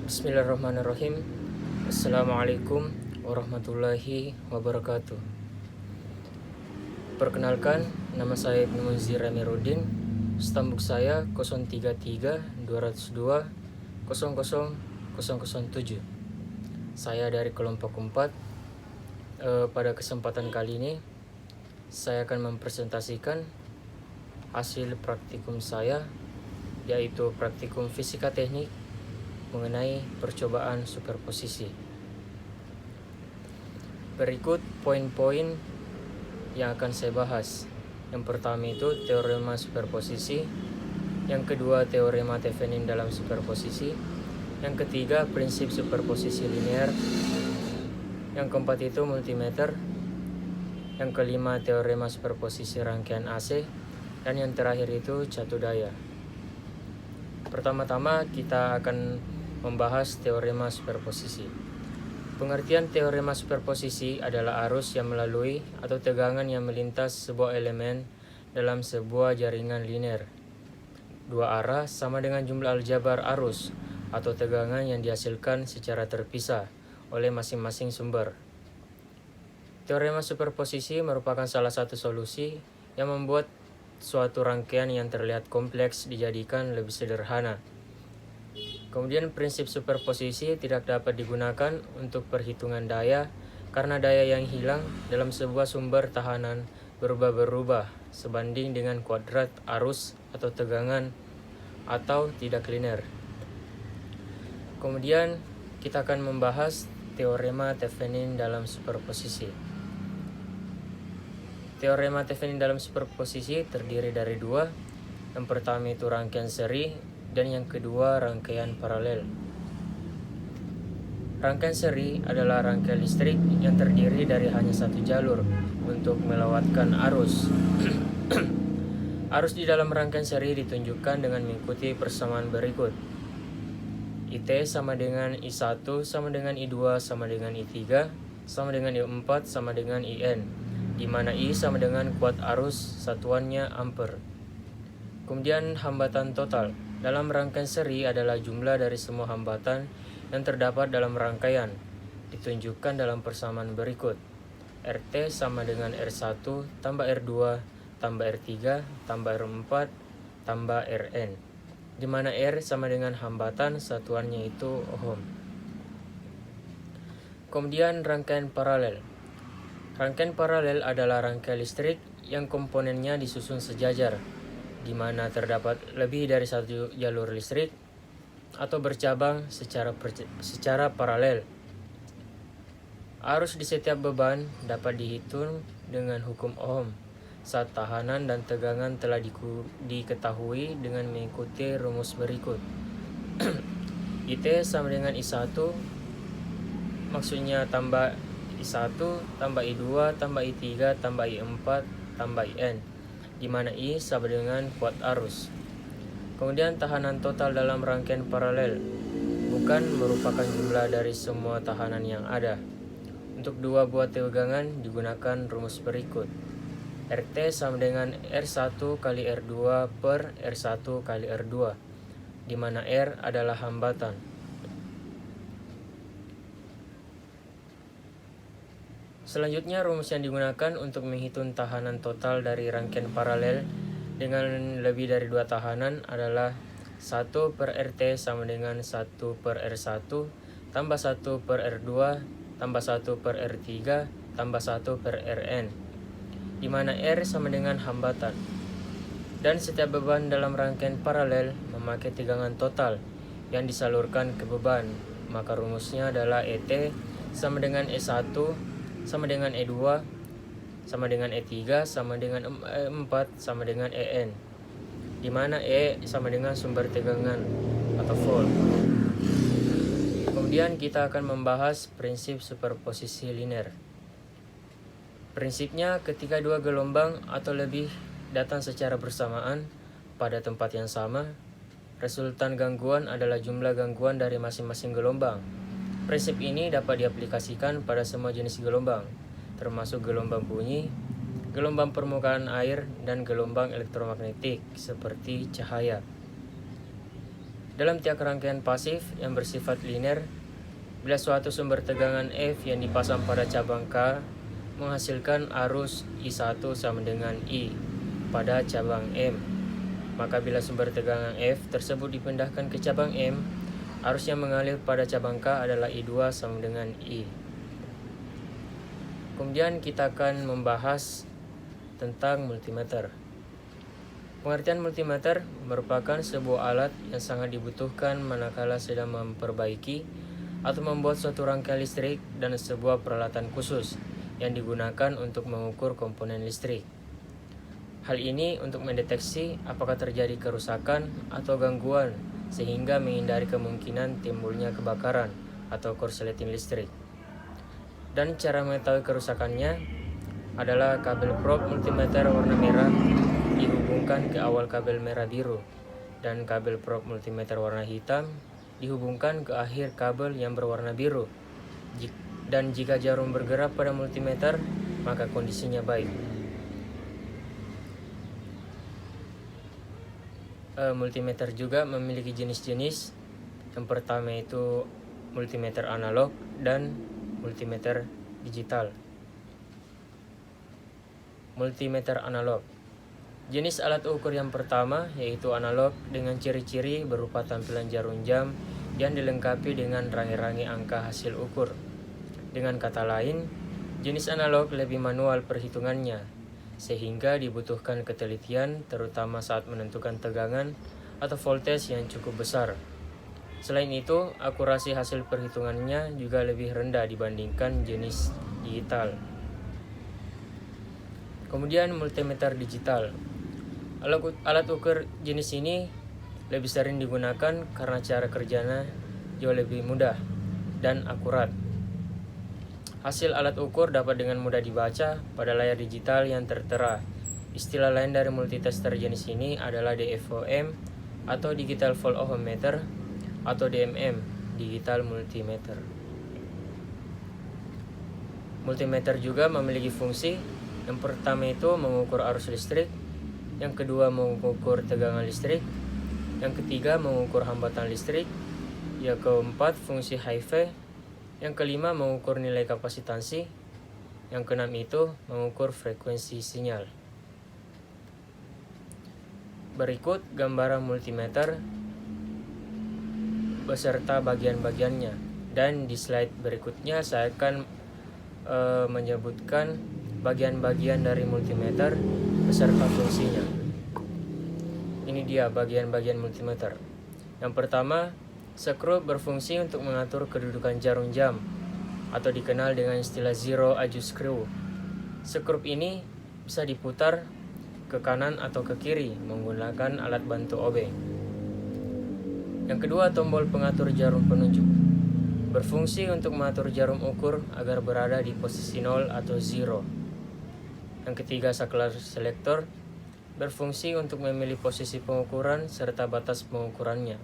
Bismillahirrahmanirrahim. Assalamualaikum warahmatullahi wabarakatuh. Perkenalkan, nama saya Ibnu Munzir Amiruddin. Stambuk saya 033 202 00007. Saya dari kelompok 4. Pada kesempatan kali ini saya akan mempresentasikan hasil praktikum saya, yaitu praktikum fisika teknik mengenai percobaan superposisi. Berikut poin-poin yang akan saya bahas. Yang pertama itu teorema superposisi, yang kedua teorema Thevenin dalam superposisi, yang ketiga prinsip superposisi linear, yang keempat itu multimeter, yang kelima teorema superposisi rangkaian AC, dan yang terakhir itu catu daya. Pertama-tama kita akan membahas teorema superposisi. Pengertian teorema superposisi adalah arus yang melalui atau tegangan yang melintas sebuah elemen dalam sebuah jaringan linear. Dua arah sama dengan jumlah aljabar arus atau tegangan yang dihasilkan secara terpisah oleh masing-masing sumber. Teorema superposisi merupakan salah satu solusi yang membuat suatu rangkaian yang terlihat kompleks dijadikan lebih sederhana. Kemudian prinsip superposisi tidak dapat digunakan untuk perhitungan daya karena daya yang hilang dalam sebuah sumber tahanan berubah-berubah sebanding dengan kuadrat arus atau tegangan atau tidak linear. Kemudian kita akan membahas teorema Thevenin dalam superposisi. Teorema Thevenin dalam superposisi terdiri dari dua. Yang pertama itu rangkaian seri dan yang kedua rangkaian paralel. Rangkaian seri adalah rangkaian listrik yang terdiri dari hanya satu jalur untuk melewatkan arus. Arus di dalam rangkaian seri ditunjukkan dengan mengikuti persamaan berikut. IT sama dengan I1 sama dengan I2 sama dengan I3 sama dengan I4 sama dengan IN, di mana I sama dengan kuat arus, satuannya ampere. Kemudian hambatan total dalam rangkaian seri adalah jumlah dari semua hambatan yang terdapat dalam rangkaian, ditunjukkan dalam persamaan berikut. RT sama dengan R1 tambah R2 tambah R3 tambah R4 tambah Rn, di mana R sama dengan hambatan, satuannya itu ohm. Kemudian rangkaian paralel. Rangkaian paralel adalah rangkaian listrik yang komponennya disusun sejajar, di mana terdapat lebih dari satu jalur listrik atau bercabang secara paralel. Arus di setiap beban dapat dihitung dengan hukum Ohm saat tahanan dan tegangan telah diketahui dengan mengikuti rumus berikut. IT sama dengan I1, maksudnya tambah I1 tambah I2 tambah I3 tambah I4 tambah IN, di mana I sama dengan kuat arus. Kemudian tahanan total dalam rangkaian paralel bukan merupakan jumlah dari semua tahanan yang ada. Untuk dua buah tegangan digunakan rumus berikut. RT sama dengan R1 kali R2 per R1 kali R2, di mana R adalah hambatan. Selanjutnya, rumus yang digunakan untuk menghitung tahanan total dari rangkaian paralel dengan lebih dari dua tahanan adalah 1 per RT sama dengan 1 per R1 tambah 1 per R2 tambah 1 per R3 tambah 1 per Rn, di mana R sama dengan hambatan. Dan setiap beban dalam rangkaian paralel memakai tegangan total yang disalurkan ke beban, maka rumusnya adalah ET sama dengan E1 sama dengan E2 sama dengan E3 sama dengan E4 sama dengan EN, di mana E sama dengan sumber tegangan atau volt. Kemudian kita akan membahas prinsip superposisi linear. Prinsipnya, ketika dua gelombang atau lebih datang secara bersamaan pada tempat yang sama, resultan gangguan adalah jumlah gangguan dari masing-masing gelombang. Prinsip ini dapat diaplikasikan pada semua jenis gelombang, termasuk gelombang bunyi, gelombang permukaan air, dan gelombang elektromagnetik seperti cahaya. Dalam tiap rangkaian pasif yang bersifat linear, bila suatu sumber tegangan F yang dipasang pada cabang K menghasilkan arus I1 sama dengan I pada cabang M, maka bila sumber tegangan F tersebut dipindahkan ke cabang M, arus yang mengalir pada cabang K adalah I2 sama dengan I. Kemudian kita akan membahas tentang multimeter. Pengertian multimeter merupakan sebuah alat yang sangat dibutuhkan manakala sedang memperbaiki atau membuat suatu rangkaian listrik dan sebuah peralatan khusus yang digunakan untuk mengukur komponen listrik. Hal ini untuk mendeteksi apakah terjadi kerusakan atau gangguan sehingga menghindari kemungkinan timbulnya kebakaran atau korsleting listrik. Dan cara mengetahui kerusakannya adalah kabel probe multimeter warna merah dihubungkan ke awal kabel merah biru dan kabel probe multimeter warna hitam dihubungkan ke akhir kabel yang berwarna biru. Dan jika jarum bergerak pada multimeter, maka kondisinya baik. Multimeter juga memiliki jenis-jenis. Yang pertama itu multimeter analog dan multimeter digital. Multimeter analog. Jenis alat ukur yang pertama yaitu analog dengan ciri-ciri berupa tampilan jarum jam yang dilengkapi dengan rangi-rangi angka hasil ukur. Dengan kata lain, jenis analog lebih manual perhitungannya, sehingga dibutuhkan ketelitian terutama saat menentukan tegangan atau voltage yang cukup besar. Selain itu, akurasi hasil perhitungannya juga lebih rendah dibandingkan jenis digital. Kemudian multimeter digital. Alat ukur jenis ini lebih sering digunakan karena cara kerjanya jauh lebih mudah dan akurat. Hasil alat ukur dapat dengan mudah dibaca pada layar digital yang tertera. Istilah lain dari multitester jenis ini adalah DFOM atau Digital Volt Ohm-meter atau DMM, Digital Multimeter. Multimeter juga memiliki fungsi. Yang pertama itu mengukur arus listrik, yang kedua mengukur tegangan listrik, yang ketiga mengukur hambatan listrik, yang keempat fungsi HIV, yang kelima mengukur nilai kapasitansi, yang keenam itu mengukur frekuensi sinyal. Berikut gambaran multimeter beserta bagian-bagiannya, dan di slide berikutnya saya akan menyebutkan bagian-bagian dari multimeter beserta fungsinya. Ini dia bagian-bagian multimeter. Yang pertama, skrup berfungsi untuk mengatur kedudukan jarum jam atau dikenal dengan istilah zero aju screw. Skrup ini bisa diputar ke kanan atau ke kiri menggunakan alat bantu obeng. Yang kedua, tombol pengatur jarum penunjuk berfungsi untuk mengatur jarum ukur agar berada di posisi 0 atau 0. Yang ketiga, saklar selektor berfungsi untuk memilih posisi pengukuran serta batas pengukurannya.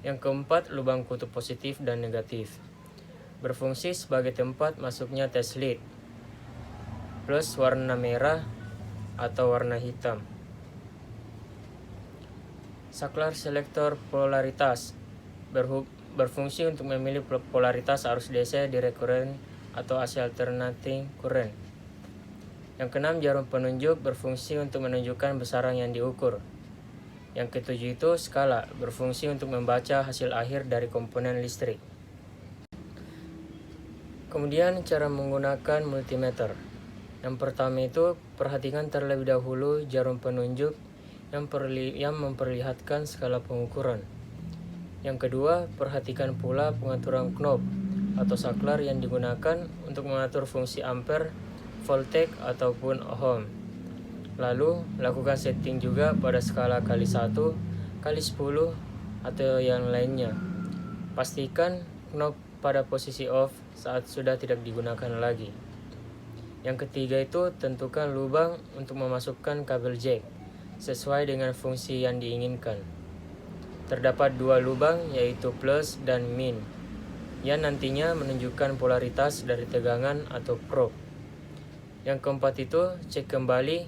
Yang keempat, lubang kutub positif dan negatif berfungsi sebagai tempat masuknya test lead plus warna merah atau warna hitam. Saklar selektor polaritas berfungsi untuk memilih polaritas arus DC direct current atau AC alternating current. Yang keenam, jarum penunjuk berfungsi untuk menunjukkan besaran yang diukur. Yang ketujuh itu skala berfungsi untuk membaca hasil akhir dari komponen listrik. Kemudian cara menggunakan multimeter. Yang pertama itu perhatikan terlebih dahulu jarum penunjuk yang memperlihatkan skala pengukuran. Yang kedua, perhatikan pula pengaturan knob atau saklar yang digunakan untuk mengatur fungsi ampere, voltage ataupun ohm. Lalu lakukan setting juga pada skala kali 1, kali 10 atau yang lainnya. Pastikan knob pada posisi off saat sudah tidak digunakan lagi. Yang ketiga itu tentukan lubang untuk memasukkan kabel jack sesuai dengan fungsi yang diinginkan. Terdapat dua lubang yaitu plus dan min yang nantinya menunjukkan polaritas dari tegangan atau probe. Yang keempat itu cek kembali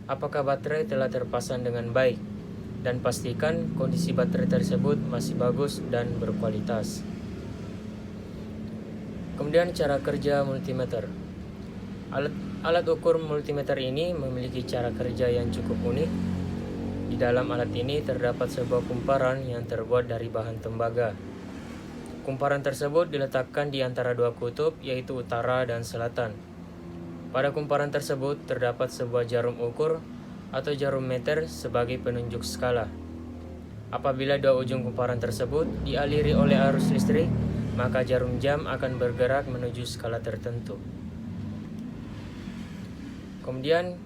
apakah baterai telah terpasang dengan baik. dan pastikan kondisi baterai tersebut masih bagus dan berkualitas. Kemudian cara kerja multimeter. Alat ukur multimeter ini memiliki cara kerja yang cukup unik. Di dalam alat ini terdapat sebuah kumparan yang terbuat dari bahan tembaga. Kumparan tersebut diletakkan di antara dua kutub, yaitu utara dan selatan. Pada kumparan tersebut terdapat sebuah jarum ukur atau jarum meter sebagai penunjuk skala. Apabila dua ujung kumparan tersebut dialiri oleh arus listrik, maka jarum jam akan bergerak menuju skala tertentu. Kemudian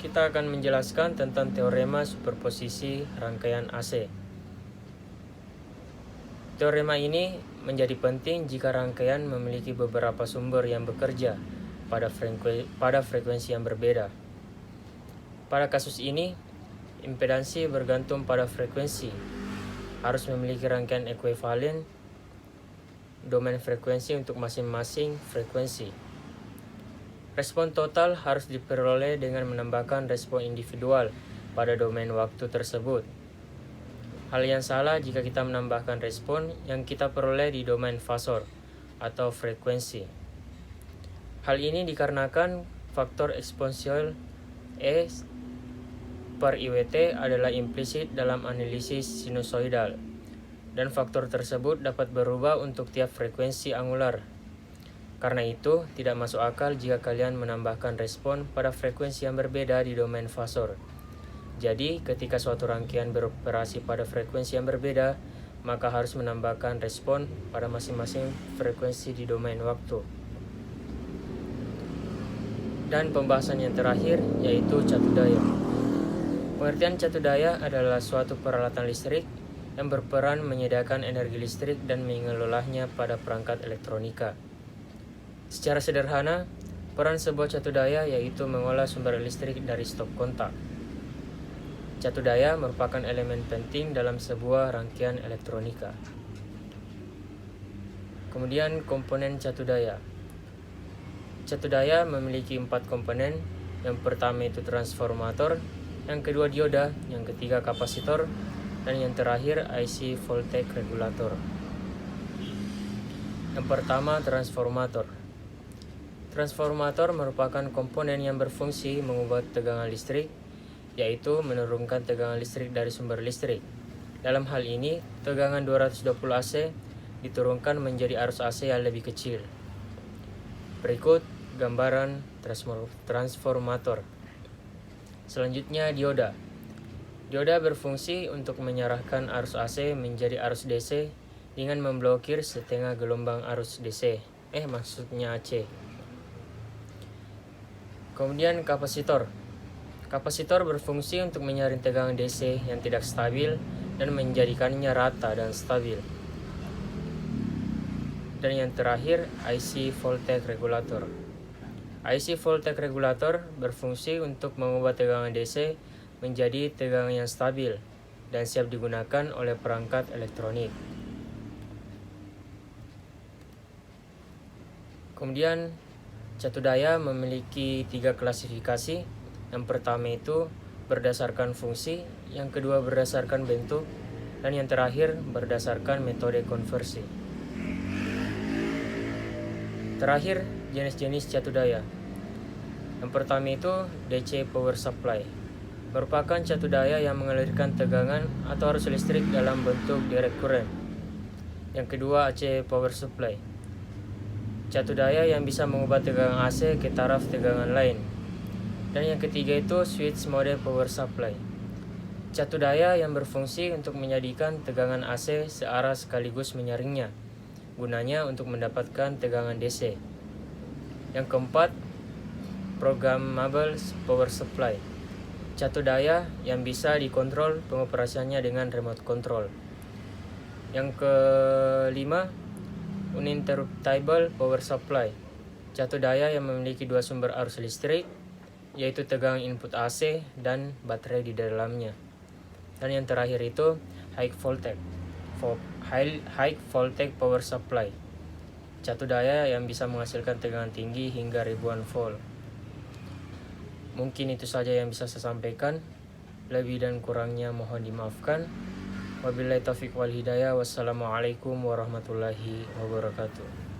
kita akan menjelaskan tentang teorema superposisi rangkaian AC. Teorema ini menjadi penting jika rangkaian memiliki beberapa sumber yang bekerja pada frekuensi yang berbeda. Pada kasus ini, impedansi bergantung pada frekuensi, harus memiliki rangkaian ekuivalen domain frekuensi untuk masing-masing frekuensi. Respon total harus diperoleh dengan menambahkan respon individual pada domain waktu tersebut. Hal yang salah jika kita menambahkan respon yang kita peroleh di domain fasor atau frekuensi. Hal ini dikarenakan faktor eksponensial E per IWT adalah implisit dalam analisis sinusoidal, dan faktor tersebut dapat berubah untuk tiap frekuensi angular. Karena itu, tidak masuk akal jika kalian menambahkan respon pada frekuensi yang berbeda di domain fasor. Jadi, ketika suatu rangkaian beroperasi pada frekuensi yang berbeda, maka harus menambahkan respon pada masing-masing frekuensi di domain waktu. Dan pembahasan yang terakhir yaitu catu daya. Pengertian catu daya adalah suatu peralatan listrik yang berperan menyediakan energi listrik dan mengelolanya pada perangkat elektronika. Secara sederhana, peran sebuah catu daya yaitu mengolah sumber listrik dari stop kontak. Catu daya merupakan elemen penting dalam sebuah rangkaian elektronika. Kemudian komponen catu daya. Catu daya memiliki 4 komponen. Yang pertama itu transformator, yang kedua dioda, yang ketiga kapasitor, dan yang terakhir IC voltage regulator. Yang pertama, transformator. Transformator merupakan komponen yang berfungsi mengubah tegangan listrik, yaitu menurunkan tegangan listrik dari sumber listrik. Dalam hal ini, tegangan 220 AC diturunkan menjadi arus AC yang lebih kecil. Berikut gambaran transformator. Selanjutnya dioda. Dioda berfungsi untuk menyerahkan arus AC menjadi arus DC dengan memblokir setengah gelombang arus DC. Maksudnya AC. Kemudian kapasitor. Kapasitor berfungsi untuk menyaring tegangan DC yang tidak stabil dan menjadikannya rata dan stabil. Dan yang terakhir, IC voltage regulator. IC voltage regulator berfungsi untuk mengubah tegangan DC menjadi tegangan yang stabil dan siap digunakan oleh perangkat elektronik. Kemudian, catu daya memiliki 3 klasifikasi. Yang pertama itu berdasarkan fungsi, yang kedua berdasarkan bentuk, dan yang terakhir berdasarkan metode konversi. Terakhir, jenis-jenis catu daya. Yang pertama itu DC power supply. Merupakan catu daya yang mengalirkan tegangan atau arus listrik dalam bentuk direct current. Yang kedua, AC power supply. Catu daya yang bisa mengubah tegangan AC ke taraf tegangan lain. Dan yang ketiga itu switch mode power supply. Catu daya yang berfungsi untuk menjadikan tegangan AC searah sekaligus menyaringnya, gunanya untuk mendapatkan tegangan DC. Yang keempat, programmable power supply. Catu daya yang bisa dikontrol pengoperasiannya dengan remote control. Yang kelima, uninterruptible power supply. Catu daya yang memiliki 2 sumber arus listrik, yaitu tegangan input AC dan baterai di dalamnya. Dan yang terakhir itu high voltage power supply. Catu daya yang bisa menghasilkan tegangan tinggi hingga ribuan volt. Mungkin itu saja yang bisa saya sampaikan. Lebih dan kurangnya mohon dimaafkan. Wabillahi taufiq wal hidayah. Wassalamualaikum warahmatullahi wabarakatuh.